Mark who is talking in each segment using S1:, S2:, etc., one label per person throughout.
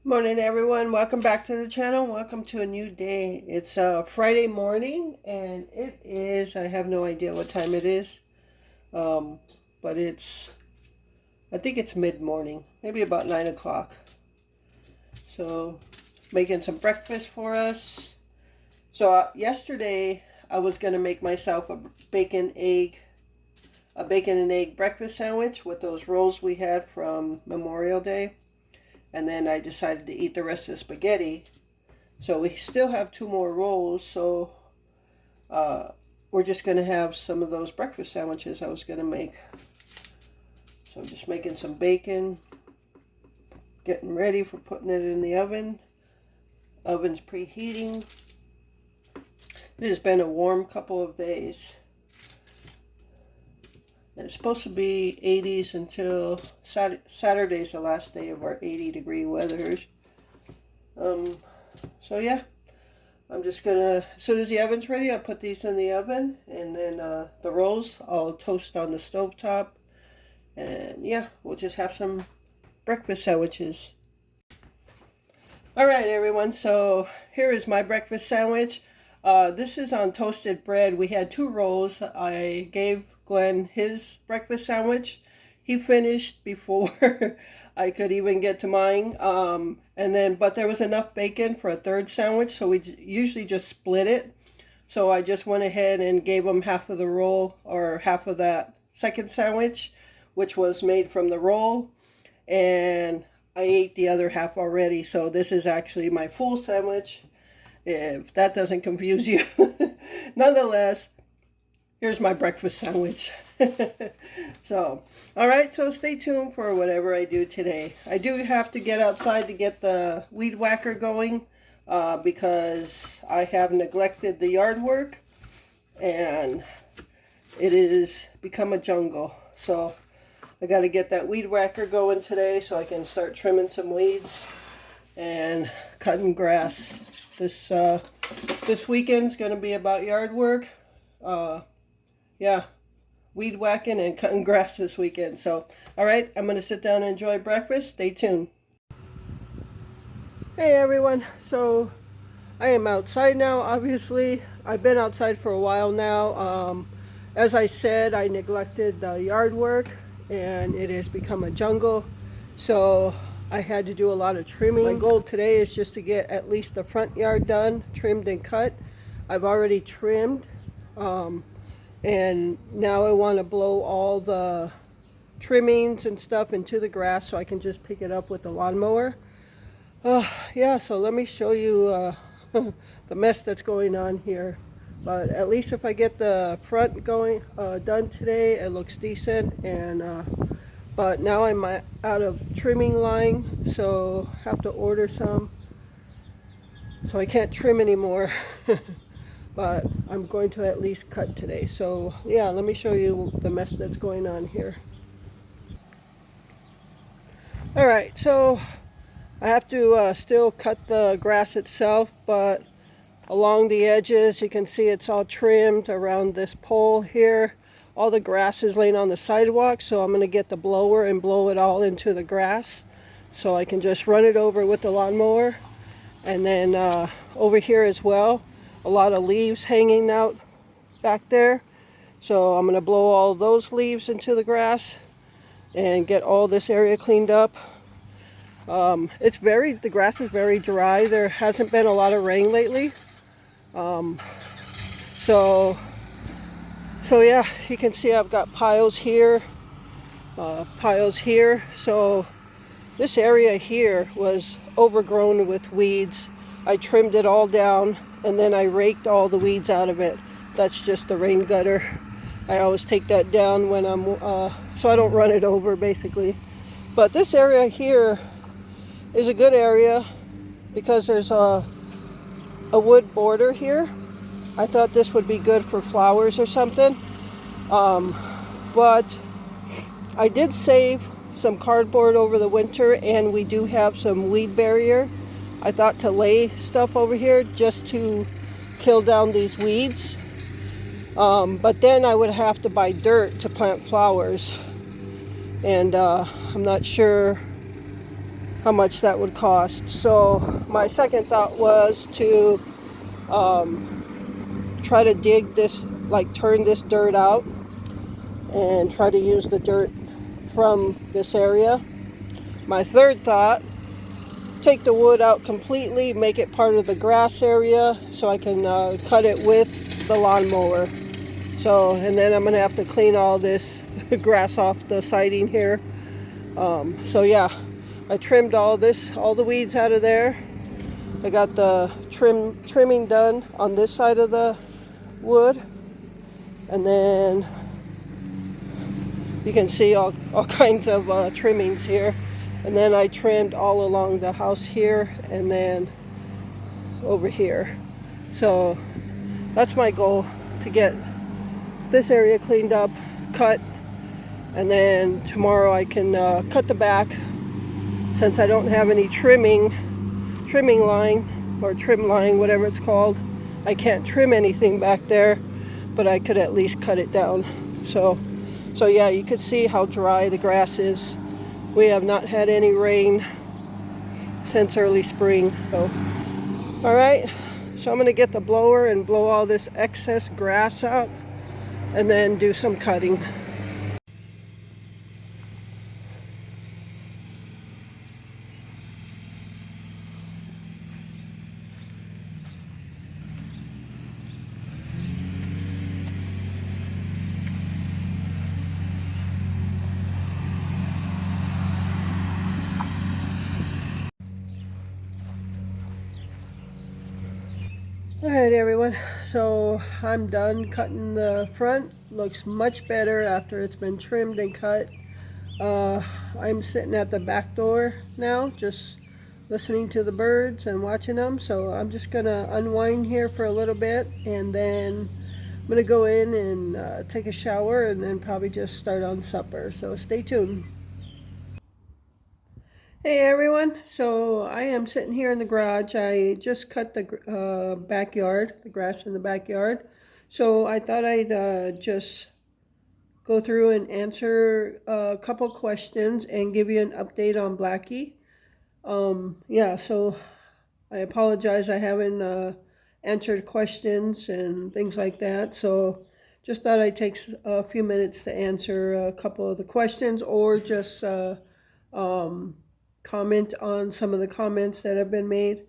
S1: Morning everyone, welcome back to the channel. Welcome to a new day. It's Friday morning and it is, I have no idea what time it is, but I think it's mid-morning, maybe about 9 o'clock. So making some breakfast for us. So yesterday I was going to make myself a bacon and egg breakfast sandwich with those rolls we had from Memorial Day. And then I decided to eat the rest of the spaghetti. So we still have two more rolls, so we're just going to have some of those breakfast sandwiches I was going to make. So I'm just making some bacon, getting ready for putting it in the oven. Oven's preheating. It has been a warm couple of days. And it's supposed to be 80s until Saturday's the last day of our 80-degree weather. So yeah, I'm just gonna, as soon as the oven's ready, I'll put these in the oven, and then the rolls I'll toast on the stovetop, and yeah, we'll just have some breakfast sandwiches. All right, everyone, so here is my breakfast sandwich. This is on toasted bread. We had two rolls. I gave Glenn his breakfast sandwich. He finished before I could even get to mine. But there was enough bacon for a third sandwich, so we usually just split it. So I just went ahead and gave him half of the roll, or half of that second sandwich, which was made from the roll. And I ate the other half already, so this is actually my full sandwich, if that doesn't confuse you. Nonetheless, here's my breakfast sandwich. So, all right, so stay tuned for whatever I do today. I do have to get outside to get the weed whacker going because I have neglected the yard work and it has become a jungle. So I got to get that weed whacker going today so I can start trimming some weeds and cutting grass. This weekend's going to be about yard work. Yeah, weed whacking and cutting grass this weekend. So, all right, I'm going to sit down and enjoy breakfast. Stay tuned. Hey everyone, so I am outside now. Obviously, I've been outside for a while now. As I said, I neglected the yard work and it has become a jungle. So I had to do a lot of trimming. My goal today is just to get at least the front yard done, trimmed and cut. I've already trimmed. And now I want to blow all the trimmings and stuff into the grass so I can just pick it up with the lawnmower. Yeah, so let me show you the mess that's going on here. But at least if I get the front going done today, it looks decent. And but now I'm out of trimming line, so have to order some. So I can't trim anymore. But I'm going to at least cut today. So yeah, let me show you the mess that's going on here. All right, so I have to still cut the grass itself, but along the edges you can see it's all trimmed around this pole here. All the grass is laying on the sidewalk, so I'm going to get the blower and blow it all into the grass so I can just run it over with the lawnmower. And then over here as well, a lot of leaves hanging out back there, so I'm going to blow all those leaves into the grass and get all this area cleaned up. The grass is very dry. There hasn't been a lot of rain lately, so yeah, you can see I've got piles here, piles here. So this area here was overgrown with weeds. I trimmed it all down and then I raked all the weeds out of it. That's just the rain gutter. I always take that down when I'm so I don't run it over, basically. But this area here is a good area because there's a wood border here. I thought this would be good for flowers or something, but I did save some cardboard over the winter, and we do have some weed barrier. I thought to lay stuff over here just to kill down these weeds, but then I would have to buy dirt to plant flowers, and I'm not sure how much that would cost. So my second thought was to try to dig this, like turn this dirt out and try to use the dirt from this area. My third thought, take the wood out completely, make it part of the grass area so I can cut it with the lawnmower. So, and then I'm gonna have to clean all this grass off the siding here. So yeah, I trimmed all the weeds out of there. I got the trimming done on this side of the wood, and then you can see all kinds of trimmings here. And then I trimmed all along the house here and then over here. So that's my goal, to get this area cleaned up, cut, and then tomorrow I can cut the back. Since I don't have any trimming line or trim line, whatever it's called, I can't trim anything back there, but I could at least cut it down. So yeah, you could see how dry the grass is. We have not had any rain since early spring. So, all right, so I'm gonna get the blower and blow all this excess grass out and then do some cutting. Alright everyone, so I'm done cutting the front. Looks much better after it's been trimmed and cut. I'm sitting at the back door now, just listening to the birds and watching them. So I'm just gonna unwind here for a little bit, and then I'm gonna go in and take a shower, and then probably just start on supper. So stay tuned. Hey everyone, so I am sitting here in the garage. I just cut the backyard, the grass in the backyard. So I thought I'd just go through and answer a couple questions and give you an update on Blacky. Yeah, so I apologize I haven't answered questions and things like that. So just thought I'd take a few minutes to answer a couple of the questions, or just um, comment on some of the comments that have been made.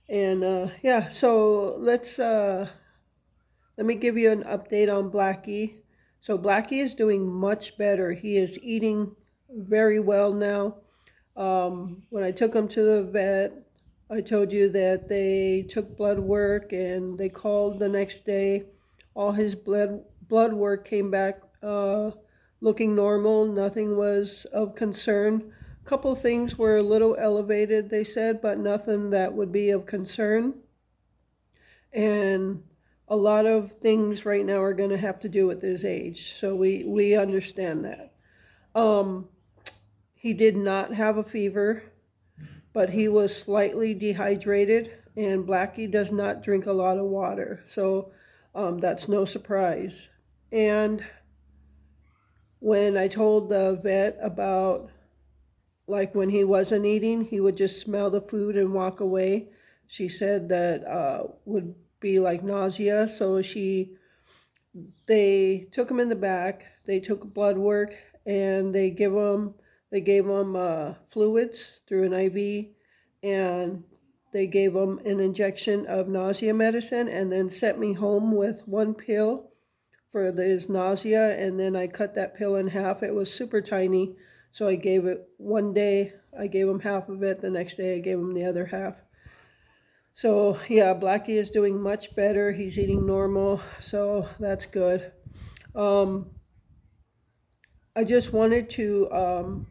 S1: And yeah, so let me give you an update on Blacky. So Blacky is doing much better. He is eating very well now. When I took him to the vet, I told you that they took blood work and they called the next day. All his blood work came back looking normal. Nothing was of concern. A couple things were a little elevated, they said, but nothing that would be of concern. And a lot of things right now are going to have to do with his age. So we understand that. He did not have a fever, but he was slightly dehydrated, and Blacky does not drink a lot of water. So that's no surprise. And when I told the vet about, like, when he wasn't eating, he would just smell the food and walk away. She said that would be like nausea. So they took him in the back. They took blood work, and they gave him fluids through an IV, and they gave him an injection of nausea medicine, and then sent me home with one pill for his nausea. And then I cut that pill in half. It was super tiny. So I gave it one day, I gave him half of it. The next day I gave him the other half. So yeah, Blacky is doing much better. He's eating normal, so that's good. I just wanted to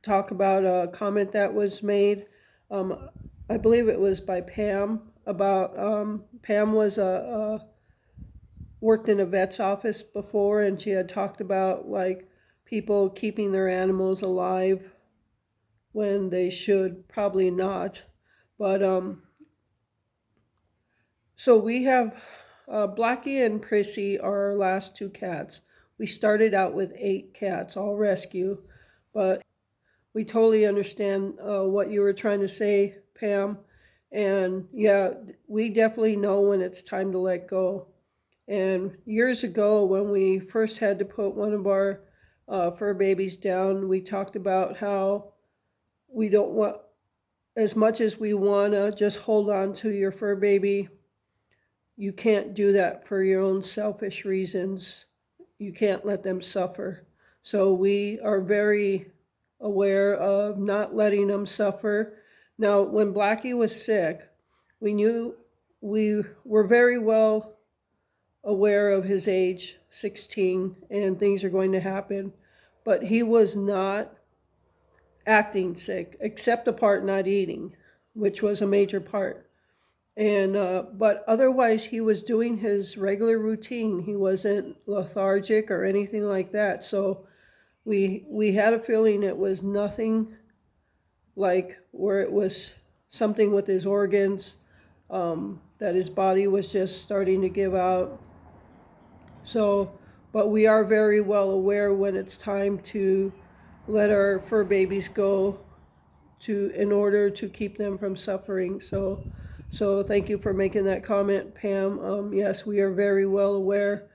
S1: talk about a comment that was made. I believe it was by Pam, about Pam was worked in a vet's office before, and she had talked about, like, people keeping their animals alive when they should probably not. But so we have Blacky and Prissy are our last two cats. We started out with 8 cats, all rescue, but we totally understand what you were trying to say, Pam. And yeah, we definitely know when it's time to let go. And years ago, when we first had to put one of our fur babies down, we talked about how we don't want, as much as we want to just hold on to your fur baby, you can't do that for your own selfish reasons. You can't let them suffer. So we are very aware of not letting them suffer. Now, when Blacky was sick, we knew, we were very well aware of his age, 16, and things are going to happen. But he was not acting sick, except the part not eating, which was a major part. And but otherwise, he was doing his regular routine. He wasn't lethargic or anything like that. So we had a feeling it was nothing like where it was something with his organs, that his body was just starting to give out. So, but we are very well aware when it's time to let our fur babies go to in order to keep them from suffering. So thank you for making that comment, Pam. Yes, we are very well aware,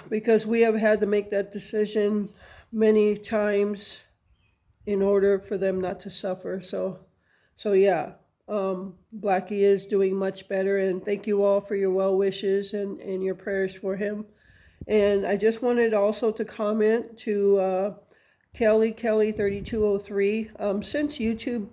S1: because we have had to make that decision many times in order for them not to suffer. So yeah, Blacky is doing much better, and thank you all for your well wishes and your prayers for him. And I just wanted also to comment to Kelly 3203. Since YouTube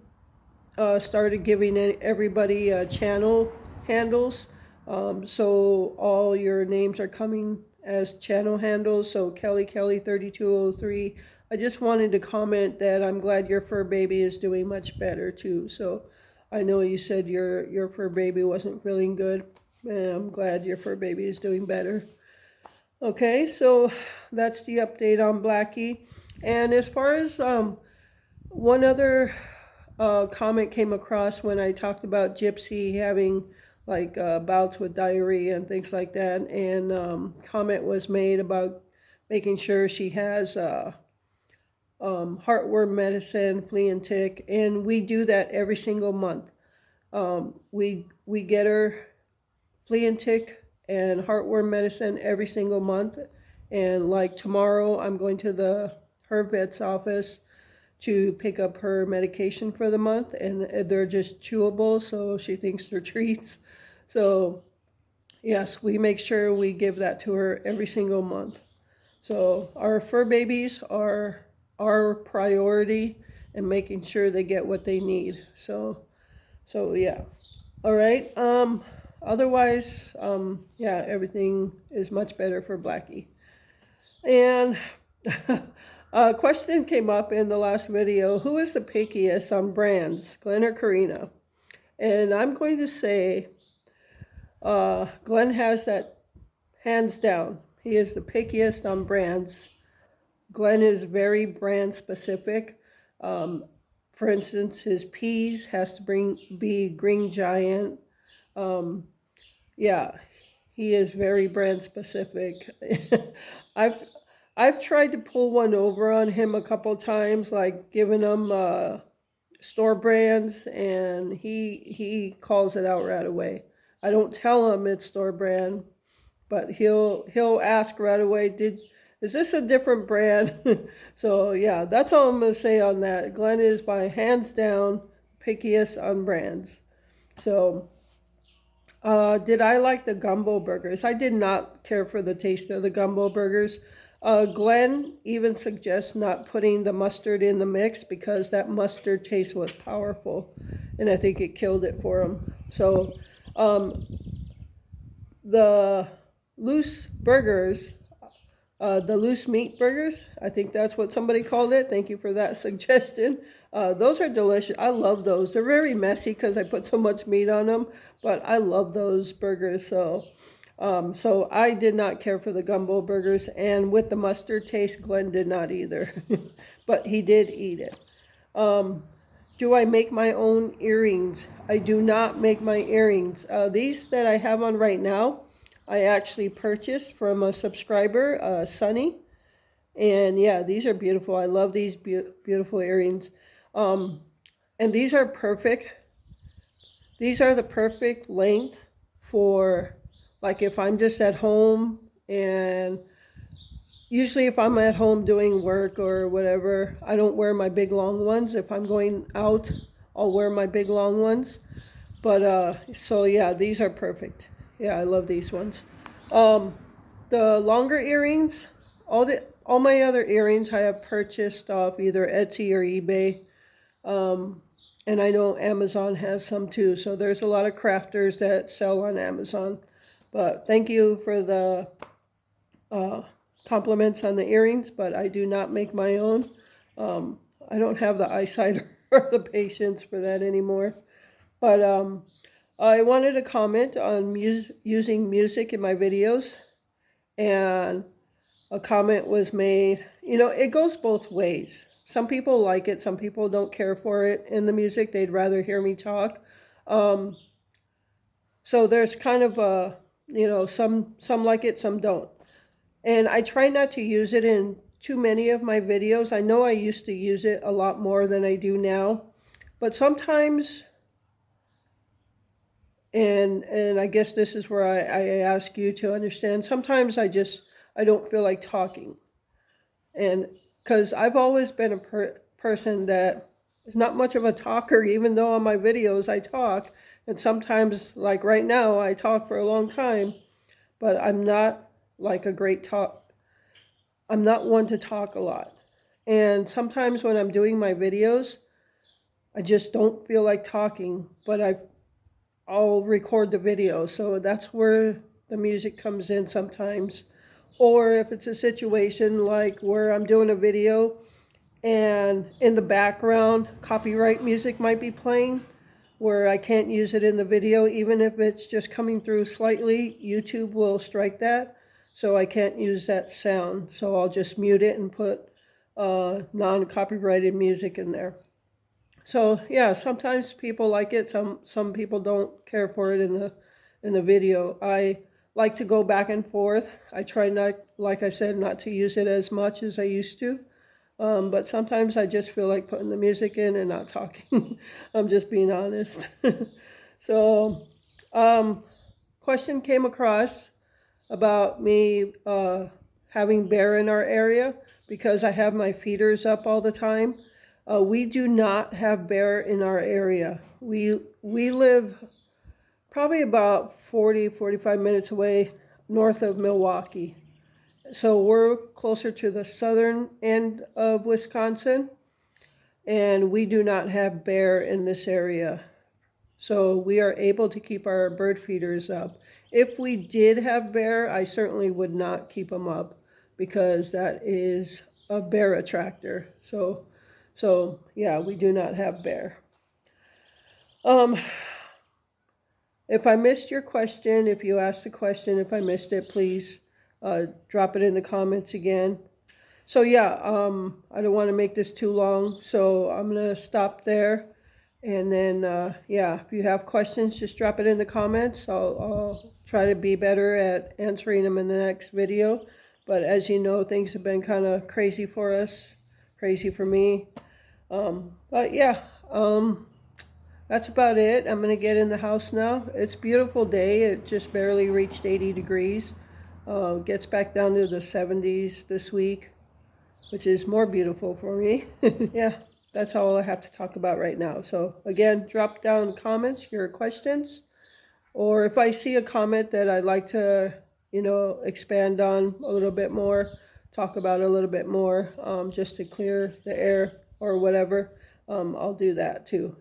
S1: started giving everybody channel handles, so all your names are coming as channel handles. So Kelly 3203. I just wanted to comment that I'm glad your fur baby is doing much better too. So I know you said your fur baby wasn't feeling good, and I'm glad your fur baby is doing better. Okay, so that's the update on Blacky. And as far as one other comment came across when I talked about Gypsy having like bouts with diarrhea and things like that, and comment was made about making sure she has heartworm medicine, flea and tick, and we do that every single month. We get her flea and tick and heartworm medicine every single month. And like tomorrow, I'm going to her vet's office to pick up her medication for the month, and they're just chewable, so she thinks they're treats. So yes, we make sure we give that to her every single month. So our fur babies are our priority, and making sure they get what they need. So yeah. All right. Otherwise, yeah, everything is much better for Blacky. And a question came up in the last video: who is the pickiest on brands, Glenn or Karina? And I'm going to say Glenn has that hands down. He is the pickiest on brands. Glenn is very brand specific. For instance, his peas has to be Green Giant. Yeah, he is very brand specific. I've tried to pull one over on him a couple times, like giving him store brands, and he calls it out right away. I don't tell him it's store brand, but he'll ask right away, is this a different brand? So yeah, that's all I'm gonna say on that. Glenn is by hands down pickiest on brands. So did I like the gumbo burgers? I did not care for the taste of the gumbo burgers. Glenn even suggests not putting the mustard in the mix because that mustard taste was powerful, and I think it killed it for him. So the loose burgers, the loose meat burgers, I think that's what somebody called it. Thank you for that suggestion. Those are delicious. I love those. They're very messy because I put so much meat on them, but I love those burgers. So I did not care for the gumbo burgers, and with the mustard taste, Glenn did not either, but he did eat it. Do I make my own earrings? I do not make my earrings. These that I have on right now, I actually purchased from a subscriber, Sunny, And yeah, these are beautiful. I love these beautiful earrings. Um, and these are perfect. These are the perfect length for, like, if I'm just at home, and usually if I'm at home doing work or whatever, I don't wear my big long ones. If I'm going out, I'll wear my big long ones. But so yeah, these are perfect. Yeah, I love these ones. Um, the longer earrings, all my other earrings I have purchased off either Etsy or eBay. Um, and I know Amazon has some too. So there's a lot of crafters that sell on Amazon. But thank you for the uh, compliments on the earrings, but I do not make my own. I don't have the eyesight or the patience for that anymore. But I wanted to comment on using music in my videos, and a comment was made. You know, it goes both ways. Some people like it, some people don't care for it in the music. They'd rather hear me talk. Um, so there's kind of a, you know, some like it, some don't. And I try not to use it in too many of my videos. I know I used to use it a lot more than I do now, but sometimes, and I guess this is where I ask you to understand, sometimes I don't feel like talking. And because I've always been a person that is not much of a talker, even though on my videos I talk. And sometimes, like right now, I talk for a long time, but I'm not like a great talk. I'm not one to talk a lot. And sometimes when I'm doing my videos, I just don't feel like talking, but I'll record the video. So that's where the music comes in sometimes. Or if it's a situation like where I'm doing a video and in the background, copyright music might be playing, where I can't use it in the video, even if it's just coming through slightly, YouTube will strike that. So I can't use that sound. So I'll just mute it and put non-copyrighted music in there. So yeah, sometimes people like it, some people don't care for it in the video. I like to go back and forth. I try not, like I said, not to use it as much as I used to. But sometimes I just feel like putting the music in and not talking. I'm just being honest. So, question came across about me having bear in our area because I have my feeders up all the time. We do not have bear in our area. We live probably about 45 minutes away north of Milwaukee. So we're closer to the southern end of Wisconsin, and we do not have bear in this area. So we are able to keep our bird feeders up. If we did have bear, I certainly would not keep them up because that is a bear attractor. So yeah, we do not have bear. If I missed your question, if you asked a question, if I missed it, please drop it in the comments again. So yeah, I don't want to make this too long, so I'm gonna stop there. And then, yeah, if you have questions, just drop it in the comments. I'll try to be better at answering them in the next video. But as you know, things have been kind of crazy for us, crazy for me. But yeah, that's about it. I'm gonna get in the house now. It's a beautiful day. It just barely reached 80 degrees. Gets back down to the 70s this week, which is more beautiful for me. Yeah, that's all I have to talk about right now. So again, drop down in the comments your questions, or if I see a comment that I'd like to, you know, expand on a little bit more, talk about a little bit more, just to clear the air or whatever, I'll do that too.